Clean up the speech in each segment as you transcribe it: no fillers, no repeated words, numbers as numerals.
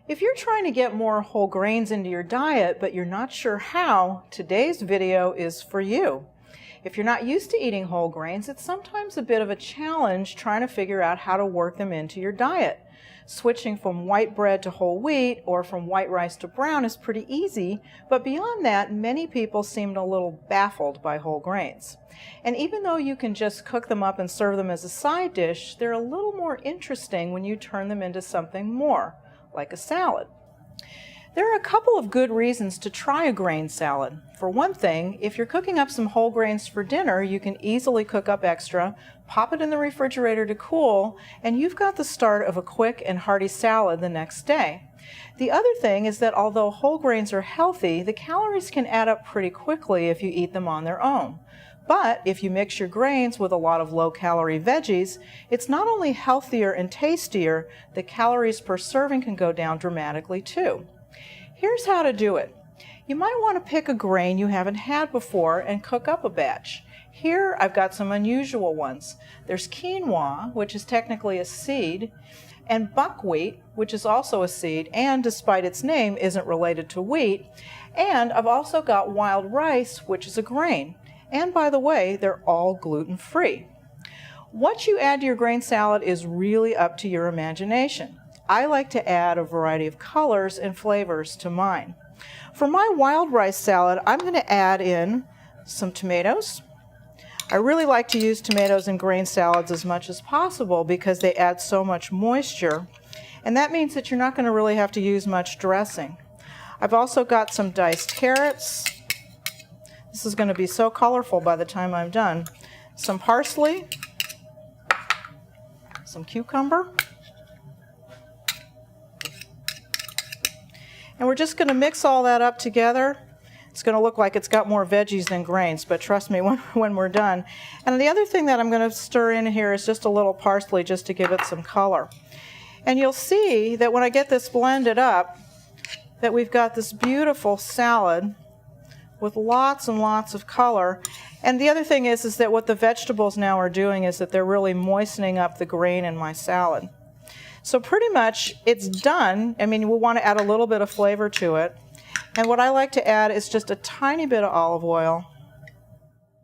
If you're trying to get more whole grains into your diet, but you're not sure how, today's video is for you. If you're not used to eating whole grains, it's sometimes a bit of a challenge trying to figure out how to work them into your diet. Switching from white bread to whole wheat or from white rice to brown is pretty easy, but beyond that, many people seem a little baffled by whole grains. And even though you can just cook them up and serve them as a side dish, they're a little more interesting when you turn them into something more, like a salad. There are a couple of good reasons to try a grain salad. For one thing, if you're cooking up some whole grains for dinner, you can easily cook up extra, pop it in the refrigerator to cool, and you've got the start of a quick and hearty salad the next day. The other thing is that although whole grains are healthy, the calories can add up pretty quickly if you eat them on their own. But if you mix your grains with a lot of low-calorie veggies, it's not only healthier and tastier, the calories per serving can go down dramatically too. Here's how to do it. You might want to pick a grain you haven't had before and cook up a batch. Here I've got some unusual ones. There's quinoa, which is technically a seed, and buckwheat, which is also a seed, and despite its name, isn't related to wheat. And I've also got wild rice, which is a grain. And by the way, they're all gluten-free. What you add to your grain salad is really up to your imagination. I like to add a variety of colors and flavors to mine. For my wild rice salad, I'm going to add in some tomatoes. I really like to use tomatoes in grain salads as much as possible because they add so much moisture, and that means that you're not going to really have to use much dressing. I've also got some diced carrots. This is going to be so colorful by the time I'm done. Some parsley, some cucumber, and we're just going to mix all that up together. It's going to look like it's got more veggies than grains, but trust me when we're done. And the other thing that I'm going to stir in here is just a little parsley just to give it some color. And you'll see that when I get this blended up, that we've got this beautiful salad with lots and lots of color. And the other thing is that what the vegetables now are doing is that they're really moistening up the grain in my salad. So pretty much it's done. I mean, we'll want to add a little bit of flavor to it. And what I like to add is just a tiny bit of olive oil,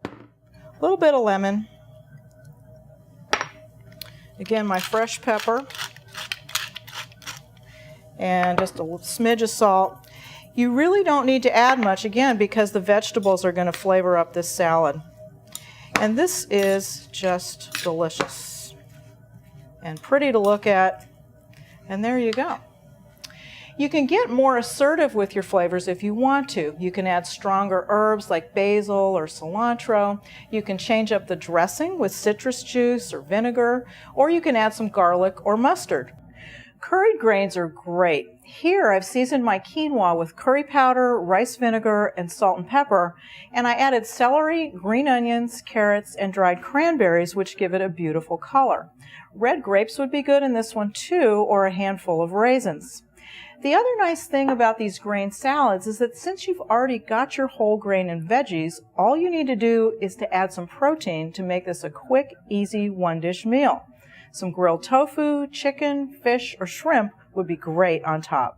a little bit of lemon, again my fresh pepper, and just a smidge of salt. You really don't need to add much, again, because the vegetables are going to flavor up this salad. And this is just delicious and pretty to look at. And there you go. You can get more assertive with your flavors if you want to. You can add stronger herbs like basil or cilantro. You can change up the dressing with citrus juice or vinegar, or you can add some garlic or mustard. Curried grains are great. Here I've seasoned my quinoa with curry powder, rice vinegar, and salt and pepper, and I added celery, green onions, carrots, and dried cranberries, which give it a beautiful color. Red grapes would be good in this one too, or a handful of raisins. The other nice thing about these grain salads is that since you've already got your whole grain and veggies, all you need to do is to add some protein to make this a quick, easy one-dish meal. Some grilled tofu, chicken, fish, or shrimp would be great on top.